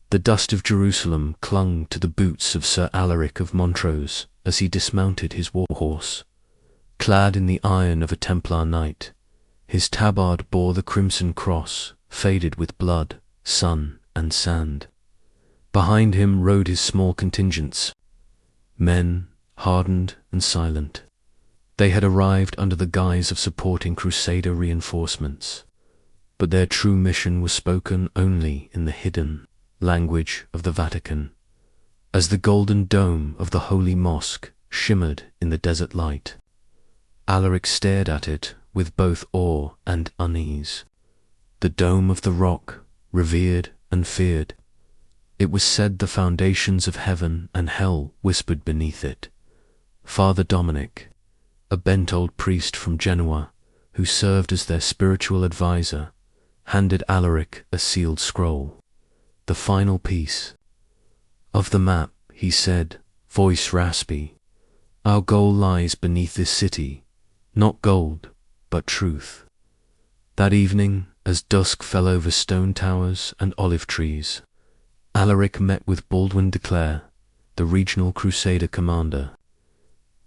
The dust of Jerusalem clung to the boots of Sir Alaric of Montrose as he dismounted his war horse. Clad in the iron of a Templar knight, his tabard bore the crimson cross, faded with blood, sun, and sand. Behind him rode his small contingents, men hardened and silent. They had arrived under the guise of supporting Crusader reinforcements, but their true mission was spoken only in the hidden language of the Vatican. As the golden dome of the Holy Mosque shimmered in the desert light, Alaric stared at it with both awe and unease. The dome of the rock, revered and feared. It was said the foundations of heaven and hell whispered beneath it. Father Dominic, a bent old priest from Genoa, who served as their spiritual advisor, handed Alaric a sealed scroll, the final piece. Of the map, he said, voice raspy, "Our goal lies beneath this city, not gold, but truth." That evening, as dusk fell over stone towers and olive trees, Alaric met with Baldwin de Clare, the regional Crusader commander.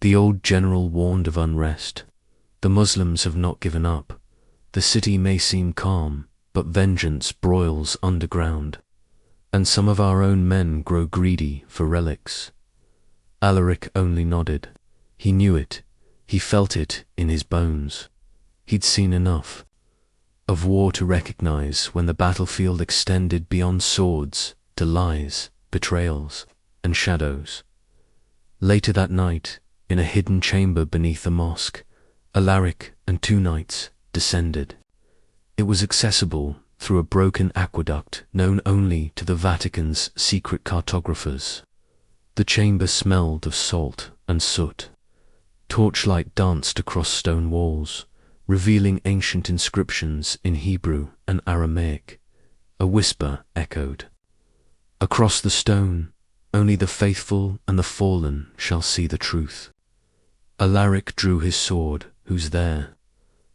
The old general warned of unrest. "The Muslims have not given up. The city may seem calm, but vengeance broils underground, and some of our own men grow greedy for relics." Alaric only nodded. He knew it. He felt it in his bones. He'd seen enough of war to recognize when the battlefield extended beyond swords to lies, betrayals, and shadows. Later that night, in a hidden chamber beneath the mosque, Alaric and 2 knights descended. It was accessible through a broken aqueduct known only to the Vatican's secret cartographers. The chamber smelled of salt and soot. Torchlight danced across stone walls, revealing ancient inscriptions in Hebrew and Aramaic. A whisper echoed. "Across the stone, only the faithful and the fallen shall see the truth." Alaric drew his sword. "Who's there?"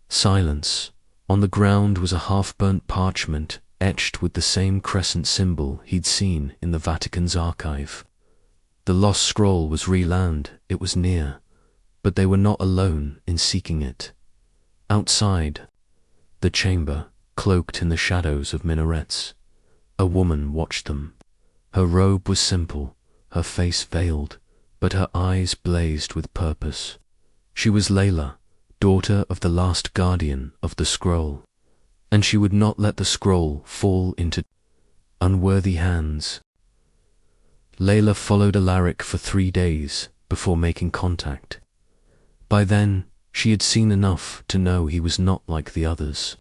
Silence. On the ground was a half-burnt parchment etched with the same crescent symbol he'd seen in the Vatican's archive. The lost scroll was reland. It was near, but they were not alone in seeking it. Outside the chamber, cloaked in the shadows of minarets, a woman watched them. Her robe was simple, her face veiled, but her eyes blazed with purpose. She was Layla, daughter of the last guardian of the scroll, and she would not let the scroll fall into unworthy hands. Layla followed Alaric for 3 days before making contact. By then, she had seen enough to know he was not like the others.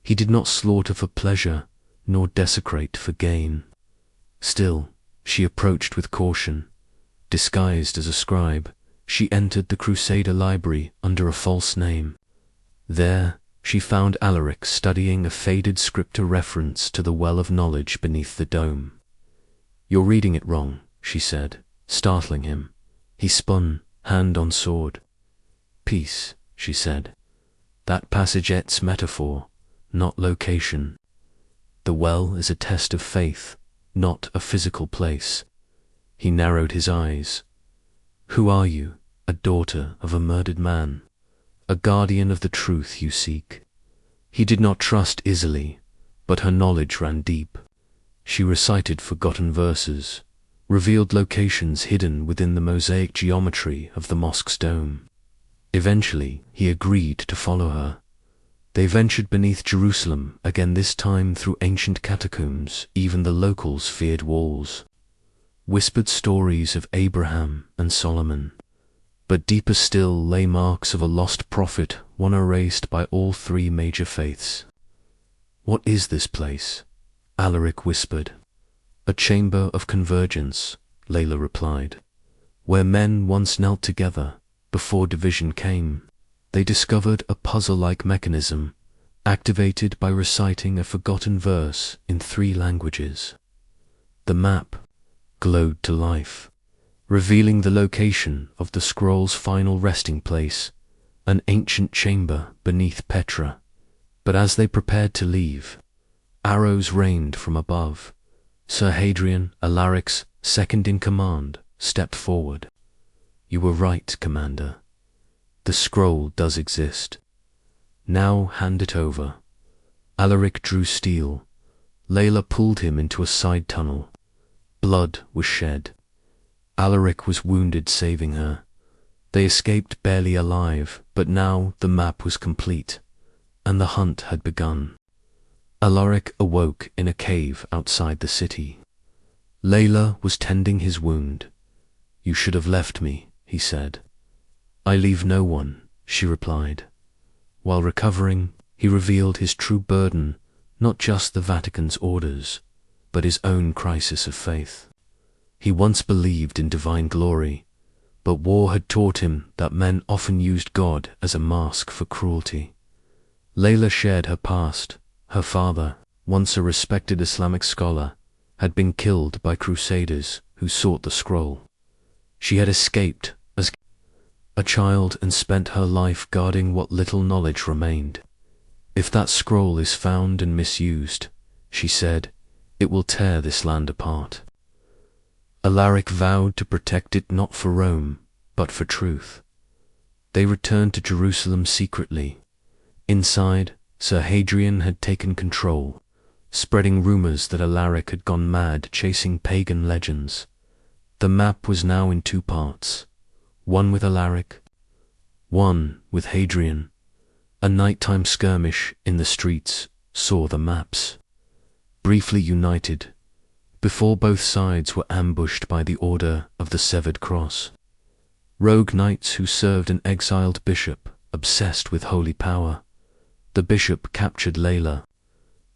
He did not slaughter for pleasure, nor desecrate for gain. Still, she approached with caution. Disguised as a scribe, she entered the Crusader library under a false name. There, she found Alaric studying a faded scripture reference to the well of knowledge beneath the dome. "You're reading it wrong," she said, startling him. He spun, hand on sword. "Peace," she said. "That passagette's metaphor, not location. The well is a test of faith, not a physical place." He narrowed his eyes. "Who are you? A daughter of a murdered man, a guardian of the truth you seek." He did not trust easily, but her knowledge ran deep. She recited forgotten verses, revealed locations hidden within the mosaic geometry of the mosque's dome. Eventually, he agreed to follow her. They ventured beneath Jerusalem, again this time through ancient catacombs. Even the locals feared walls. Whispered stories of Abraham and Solomon. But deeper still lay marks of a lost prophet, one erased by all 3 major faiths. "What is this place?" Alaric whispered. "A chamber of convergence," Layla replied. "Where men once knelt together, before division came. They discovered a puzzle-like mechanism, activated by reciting a forgotten verse in 3 languages. The map glowed to life, revealing the location of the scroll's final resting place, an ancient chamber beneath Petra. But as they prepared to leave, arrows rained from above, Sir Hadrian, Alaric's second-in-command, stepped forward. "You were right, Commander. The scroll does exist. Now hand it over." Alaric drew steel. Layla pulled him into a side tunnel. Blood was shed. Alaric was wounded saving her. They escaped barely alive, but now the map was complete, and the hunt had begun. Alaric awoke in a cave outside the city. Layla was tending his wound. "You should have left me," he said. "I leave no one," she replied. While recovering, he revealed his true burden, not just the Vatican's orders, but his own crisis of faith. He once believed in divine glory, but war had taught him that men often used God as a mask for cruelty. Layla shared her past. Her father, once a respected Islamic scholar, had been killed by Crusaders who sought the scroll. She had escaped as a child and spent her life guarding what little knowledge remained. "If that scroll is found and misused," she said, "it will tear this land apart." Alaric vowed to protect it not for Rome, but for truth. They returned to Jerusalem secretly. Inside, Sir Hadrian had taken control, spreading rumors that Alaric had gone mad chasing pagan legends. The map was now in two parts, one with Alaric, one with Hadrian. A nighttime skirmish in the streets saw the maps briefly united, before both sides were ambushed by the Order of the Severed Cross. Rogue knights who served an exiled bishop, obsessed with holy power. The bishop captured Layla,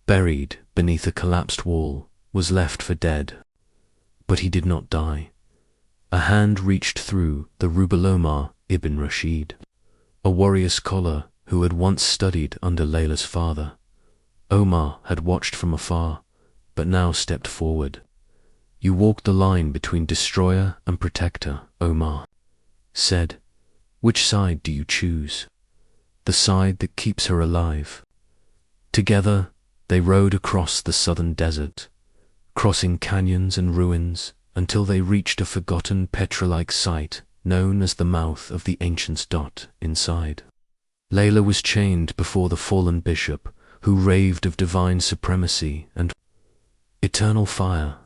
buried beneath a collapsed wall, was left for dead. But he did not die. A hand reached through the Rubalomar Ibn Rashid, a warrior scholar who had once studied under Layla's father. Omar had watched from afar, but now stepped forward. "You walked the line between destroyer and protector," Omar said. "Which side do you choose?" "The side that keeps her alive." Together, they rode across the southern desert, crossing canyons and ruins until they reached a forgotten Petra-like site known as the mouth of the ancient's dot inside. Layla was chained before the fallen bishop, who raved of divine supremacy and eternal fire.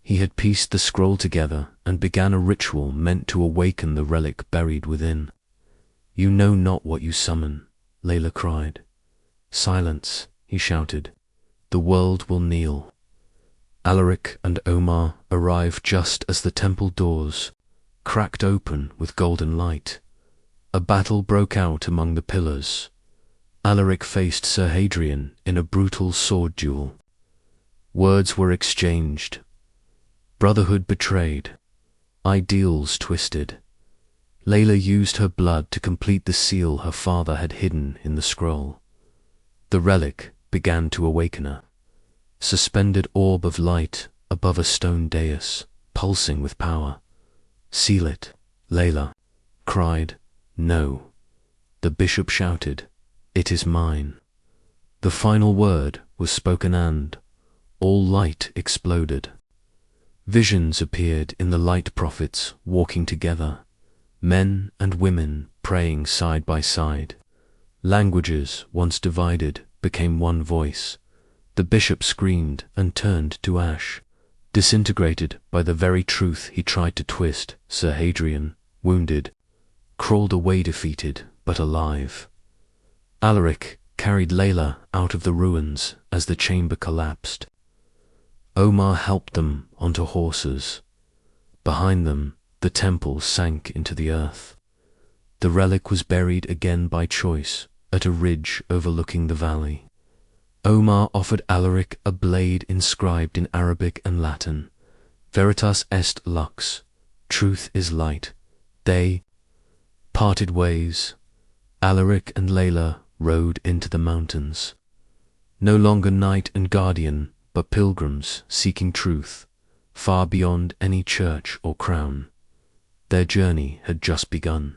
He had pieced the scroll together and began a ritual meant to awaken the relic buried within. "You know not what you summon," Layla cried. "Silence," he shouted. "The world will kneel." Alaric and Omar arrived just as the temple doors cracked open with golden light. A battle broke out among the pillars. Alaric faced Sir Hadrian in a brutal sword duel. Words were exchanged. Brotherhood betrayed. Ideals twisted. Layla used her blood to complete the seal her father had hidden in the scroll. The relic began to awaken her. Suspended orb of light above a stone dais, pulsing with power. "Seal it," Layla cried. "No." The bishop shouted, "It is mine." The final word was spoken and all light exploded. Visions appeared in the light prophets walking together, men and women praying side by side. Languages once divided became one voice. The bishop screamed and turned to ash, disintegrated by the very truth he tried to twist. Sir Hadrian, wounded, crawled away defeated but alive. Alaric carried Layla out of the ruins as the chamber collapsed. Omar helped them onto horses. Behind them, the temple sank into the earth. The relic was buried again by choice at a ridge overlooking the valley. Omar offered Alaric a blade inscribed in Arabic and Latin, Veritas est lux, truth is light. They parted ways. Alaric and Layla rode into the mountains. No longer knight and guardian, but pilgrims seeking truth, far beyond any church or crown. Their journey had just begun.